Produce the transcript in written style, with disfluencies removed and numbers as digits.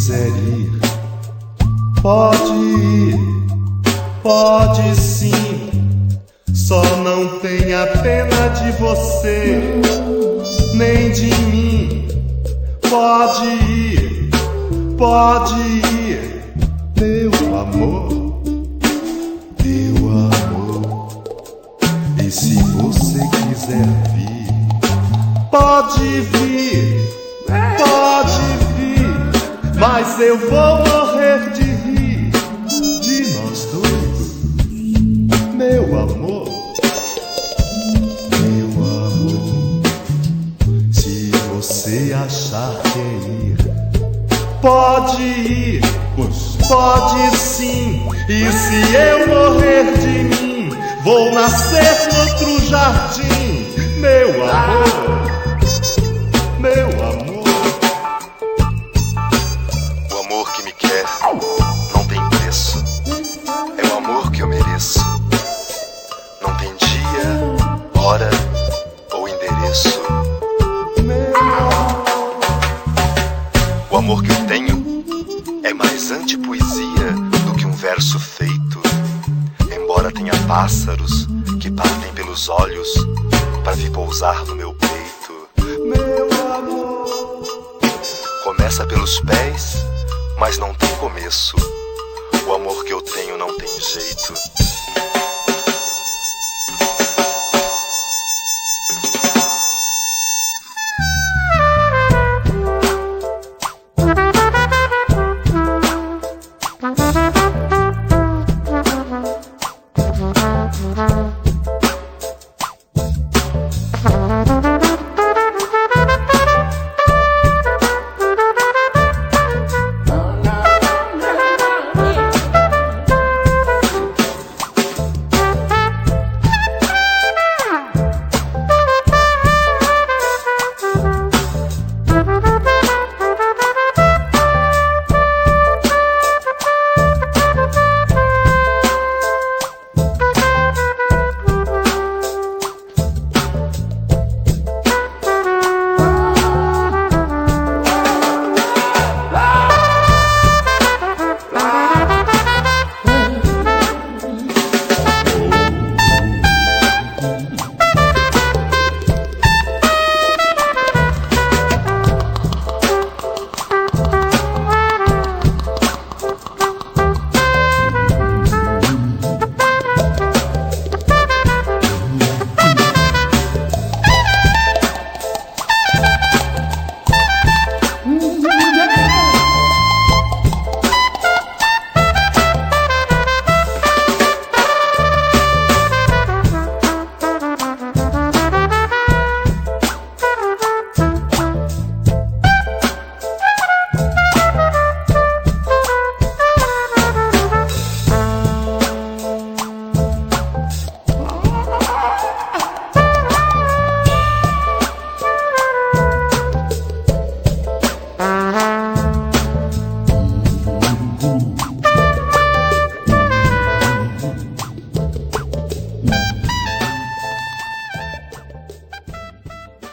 quiser ir, pode ir, pode sim. Só não tenha pena de você, nem de mim. Pode ir, meu amor, meu amor. E se você quiser vir, pode vir, mas eu vou morrer de rir de nós dois, meu amor, meu amor. Se você achar que ir, pode sim. E se eu morrer de mim, vou nascer noutro jardim, meu amor, meu amor. O amor que me quer não tem preço, é o amor que eu mereço. Não tem dia, hora ou endereço. O amor que eu tenho é mais antipoesia do que um verso feito, embora tenha pássaros que partem pelos olhos para vir pousar no meu peito. Meu amor, começa pelos pés, mas não tem começo. O amor que eu tenho não tem jeito.